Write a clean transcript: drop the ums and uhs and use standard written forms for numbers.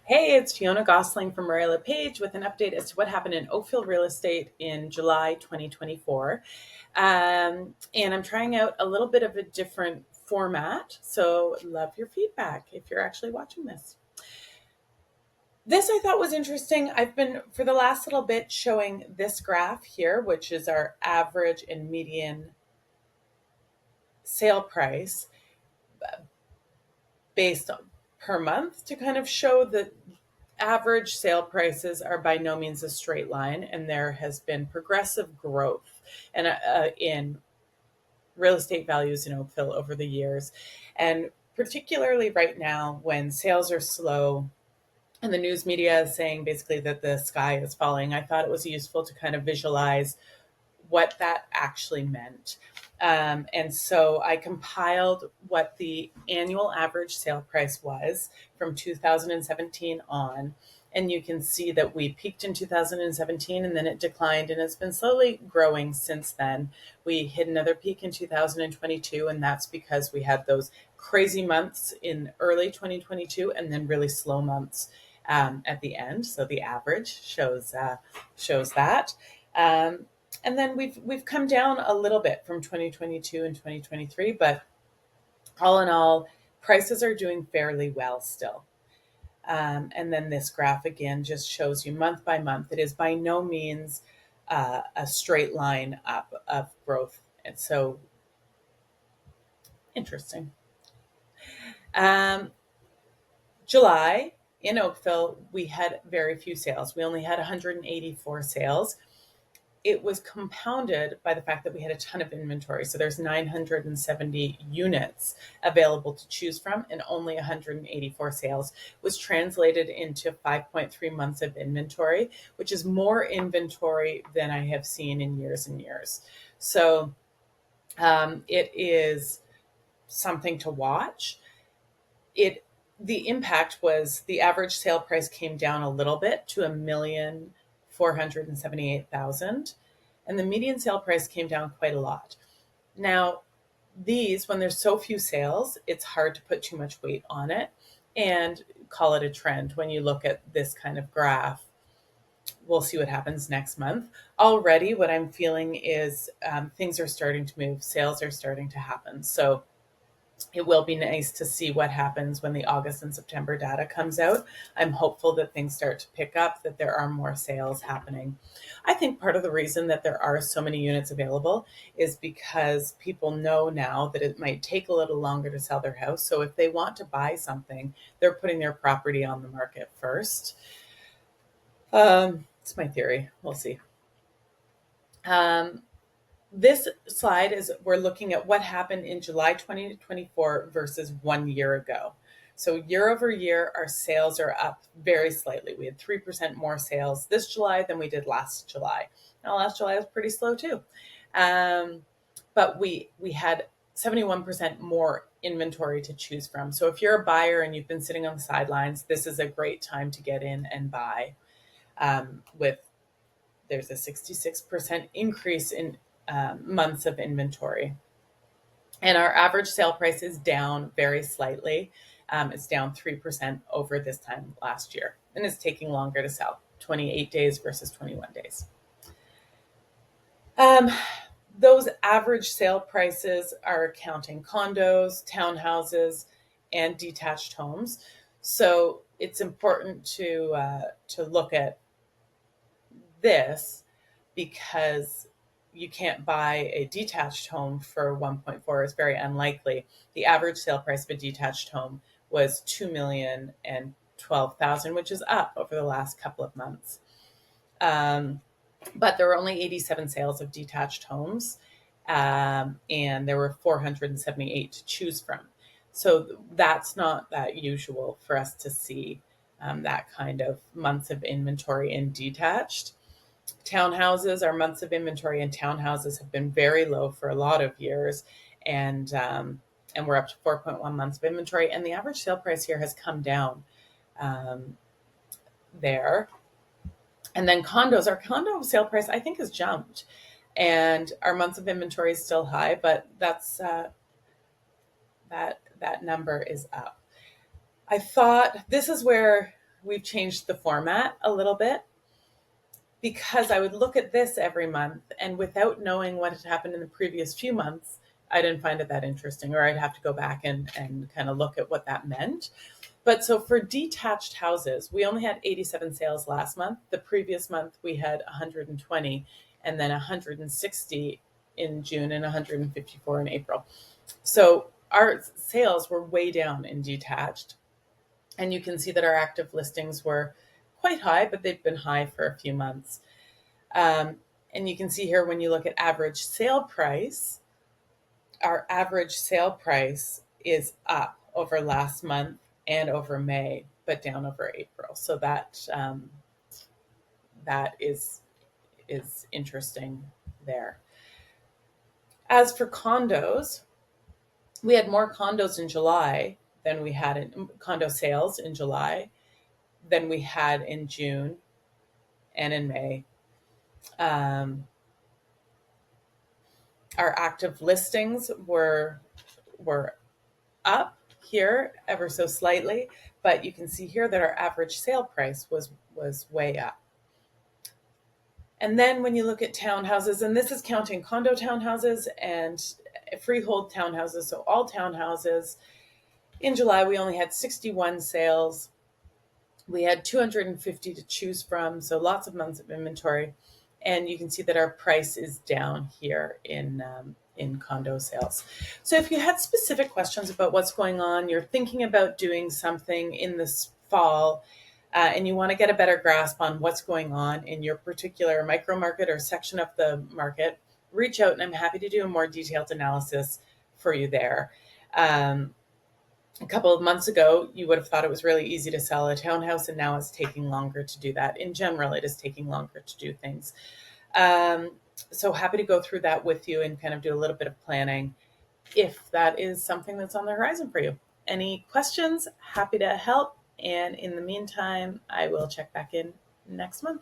Hey, it's Fionna Gossling from Murray LePage with an update as to what happened in Oakville real estate in July 2024. And I'm trying out a little bit of a different format, so love your feedback if you're actually watching this. This I thought was interesting. I've been, for the last little bit, showing this graph here, which is our average and median sale price based on per month to kind of show that average sale prices are by no means a straight line, and there has been progressive growth in real estate values in Oakville over the years. And particularly right now, when sales are slow and the news media is saying basically that the sky is falling, I thought it was useful to kind of visualize what that actually meant. And so I compiled what the annual average sale price was from 2017 on. And you can see that we peaked in 2017 and then it declined and it's been slowly growing since then. We hit another peak in 2022, and that's because we had those crazy months in early 2022 and then really slow months at the end. So the average shows that. And then we've come down a little bit from 2022 and 2023, but all in all, prices are doing fairly well still. And then this graph again just shows you month by month. It is by no means a straight line up of growth. And so interesting. July in Oakville, we had very few sales. We only had 184 sales. It was compounded by the fact that we had a ton of inventory. So there's 970 units available to choose from, and only 184 sales was translated into 5.3 months of inventory, which is more inventory than I have seen in years and years. So it is something to watch. The impact was the average sale price came down a little bit to $1,478,000, and the median sale price came down quite a lot. Now, when there's so few sales, it's hard to put too much weight on it and call it a trend. When you look at this kind of graph, we'll see what happens next month. Already, what I'm feeling is things are starting to move, sales are starting to happen. So it will be nice to see what happens when the August and September data comes out. I'm hopeful that things start to pick up, that there are more sales happening. I think part of the reason that there are so many units available is because people know now that it might take a little longer to sell their house. So if they want to buy something, they're putting their property on the market first. It's my theory. We'll see. This slide is we're looking at what happened in July 2024 versus 1 year ago. So year over year, our sales are up very slightly. We had 3% more sales this July than we did last July. Now, last July was pretty slow too. But we had 71% more inventory to choose from. So if you're a buyer and you've been sitting on the sidelines, this is a great time to get in and buy. There's a 66% increase in months of inventory. And our average sale price is down very slightly. It's down 3% over this time last year. And it's taking longer to sell, 28 days versus 21 days. Those average sale prices are counting condos, townhouses, and detached homes. So it's important to look at this because you can't buy a detached home for 1.4. It's very unlikely. The average sale price of a detached home was $2,012,000, which is up over the last couple of months. But there were only 87 sales of detached homes, and there were 478 to choose from. So that's not that usual for us to see that kind of months of inventory in detached. Townhouses, our months of inventory in townhouses have been very low for a lot of years, and we're up to 4.1 months of inventory, and the average sale price here has come down there. And then condos, our condo sale price I think has jumped, and our months of inventory is still high, but that's that number is up. I thought this is where we've changed the format a little bit, because I would look at this every month, and without knowing what had happened in the previous few months, I didn't find it that interesting, or I'd have to go back and kind of look at what that meant. But so for detached houses, we only had 87 sales last month. The previous month we had 120, and then 160 in June and 154 in April. So our sales were way down in detached. And you can see that our active listings were quite high, but they've been high for a few months. And you can see here, when you look at average sale price, our average sale price is up over last month and over May, but down over April. So that is interesting there. As for condos, we had more condos in July than we had in condo sales in July than we had in June and in May. Our active listings were up here ever so slightly, but you can see here that our average sale price was way up. And then when you look at townhouses, and this is counting condo townhouses and freehold townhouses, so all townhouses, in July we only had 61 sales. We had 250 to choose from, so lots of months of inventory. And you can see that our price is down here in condo sales. So if you had specific questions about what's going on, you're thinking about doing something in this fall, and you want to get a better grasp on what's going on in your particular micro market or section of the market, reach out and I'm happy to do a more detailed analysis for you there. A couple of months ago, you would have thought it was really easy to sell a townhouse, and now it's taking longer to do that. In general, it is taking longer to do things. So happy to go through that with you and kind of do a little bit of planning if that is something that's on the horizon for you. Any questions? Happy to help. And in the meantime, I will check back in next month.